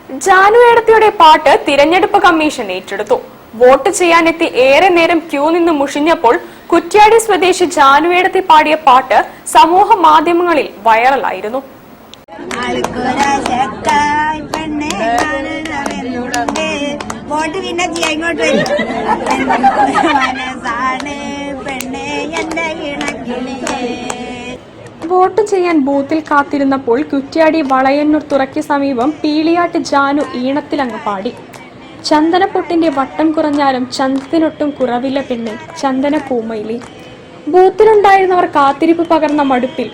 ജാനുവേടത്തിയുടെ പാട്ട് തിരഞ്ഞെടുപ്പ് കമ്മീഷൻ ഏറ്റെടുത്തു. വോട്ട് ചെയ്യാനെത്തി ഏറെ നേരം ക്യൂ നിന്ന് മുഷിഞ്ഞപ്പോൾ കുറ്റ്യാടി സ്വദേശി ജാനുവേടത്തി പാടിയ പാട്ട് സമൂഹ മാധ്യമങ്ങളിൽ വൈറലായിരുന്നു. വോട്ട് ചെയ്യാൻ ബൂത്തിൽ കാത്തിരുന്നപ്പോൾ കുറ്റ്യാടി വളയന്നൂർ തുറയ്ക്ക് സമീപം പീളിയാട്ട് ജാനു ഈണത്തിലങ്ങ് പാടി. ചന്ദനപ്പൊട്ടിന്റെ വട്ടം കുറഞ്ഞാലും ചന്തത്തിനൊട്ടും കുറവില്ല പെണ്ണെ ചന്ദന പൂമയിലി. ബൂത്തിലുണ്ടായിരുന്നവർ കാത്തിരിപ്പ് പകർന്ന മടുപ്പിൽ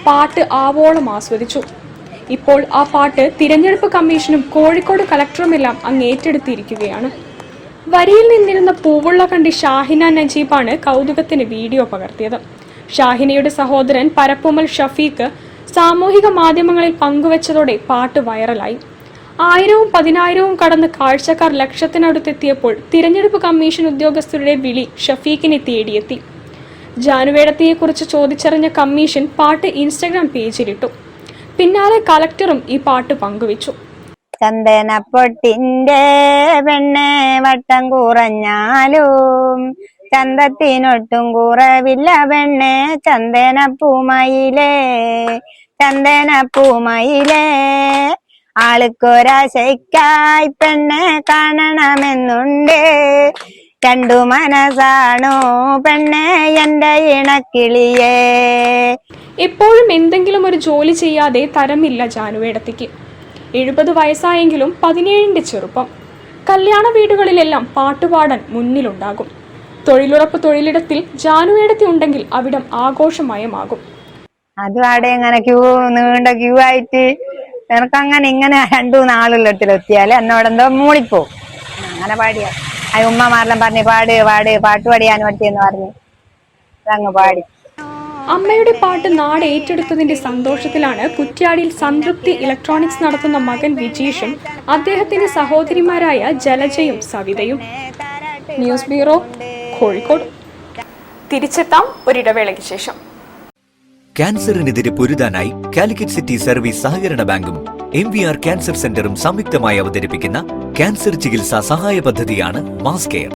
പാട്ട് ആവോളം ആസ്വദിച്ചു. ഇപ്പോൾ ആ പാട്ട് തിരഞ്ഞെടുപ്പ് കമ്മീഷനും കോഴിക്കോട് കളക്ടറുമെല്ലാം അങ്ങ് ഏറ്റെടുത്തിരിക്കുകയാണ്. വരിയിൽ നിന്നിരുന്ന പൂവുള്ള കണ്ടി ഷാഹിന നജീബാണ് കൗതുകത്തിന് വീഡിയോ പകർത്തിയത്. ഷാഹിനയുടെ സഹോദരൻ പരപ്പുമൽ ഷഫീഖ് സാമൂഹിക മാധ്യമങ്ങളിൽ പങ്കുവച്ചതോടെ പാട്ട് വൈറലായി. 1000-വും 10,000-വും കടന്ന് കാഴ്ചക്കാർ ലക്ഷത്തിനടുത്തെത്തിയപ്പോൾ തിരഞ്ഞെടുപ്പ് കമ്മീഷൻ ഉദ്യോഗസ്ഥരുടെ വിളി ഷഫീഖിനെ തേടിയെത്തി. ജാനുവേടത്തിയെക്കുറിച്ച് ചോദിച്ചറിഞ്ഞ കമ്മീഷൻ പാട്ട് ഇൻസ്റ്റഗ്രാം പേജിലിട്ടു. പിന്നാലെ കളക്ടറും ഈ പാട്ട് പങ്കുവച്ചു. ചന്ദനപ്പൊട്ടിന്റെ പെണ്ണെ വട്ടം കുറഞ്ഞാലും ചന്തത്തിനൊട്ടും കുറവില്ല പെണ്ണെ ചന്ദനപ്പൂമയിലേ ചന്ദനപ്പൂമയിലേ. ആൾക്കൊരാശയ്ക്കായി പെണ്ണെ കാണണമെന്നുണ്ട്, രണ്ടു മനസ്സാണോ പെണ്ണെ എന്റെ ഇണക്കിളിയേ. എപ്പോഴും എന്തെങ്കിലും ഒരു ജോലി ചെയ്യാതെ തരമില്ല ജാനുവേടത്തിക്ക്. 70 വയസ്സായെങ്കിലും 17ന്റെ ചെറുപ്പം. കല്യാണ വീടുകളിലെല്ലാം പാട്ടുപാടാൻ മുന്നിലുണ്ടാകും. തൊഴിലുറപ്പ് തൊഴിലിടത്തിൽ ജാനുവേടത്തി ഉണ്ടെങ്കിൽ അവിടം ആഘോഷമയമാകും. അതും അവിടെ ഇങ്ങനെ നീണ്ട ക്യൂ ആയിട്ട് എനക്കങ്ങനെ ഇങ്ങനെ 2-3 ആളുകളിടത്തിലെത്തിയാല് എന്നോടെന്തോ മൂളിപ്പോ. അങ്ങനെ പാടിയ ഉമ്മമാരെല്ലാം പറഞ്ഞ് പാട് പാട്ട് പാടിയാൻ പറ്റിയെന്ന് പറഞ്ഞ് അതങ്ങ് പാടി. അമ്മയുടെ പാട്ട് നാട് ഏറ്റെടുത്തതിന്റെ സന്തോഷത്തിലാണ് കുറ്റ്യാടിയിൽ സംതൃപ്തി ഇലക്ട്രോണിക്സ് നടത്തുന്ന മകൻ വിജീഷും അദ്ദേഹത്തിന്റെ സഹോദരിമാരായ ജലജയും സവിതയും. News bureau, Kozhikode. തിരിച്ചെത്താം ഒരിടവേളയ്ക്ക് ശേഷം. ക്യാൻസറിനെതിരെ പൊരുതാനായി കാലിക്കറ്റ് സിറ്റി സർവീസ് സഹകരണ ബാങ്കും MVR ക്യാൻസർ സെന്ററും സംയുക്തമായി അവതരിപ്പിക്കുന്ന ക്യാൻസർ ചികിത്സാ സഹായ പദ്ധതിയാണ് മാസ് കെയർ.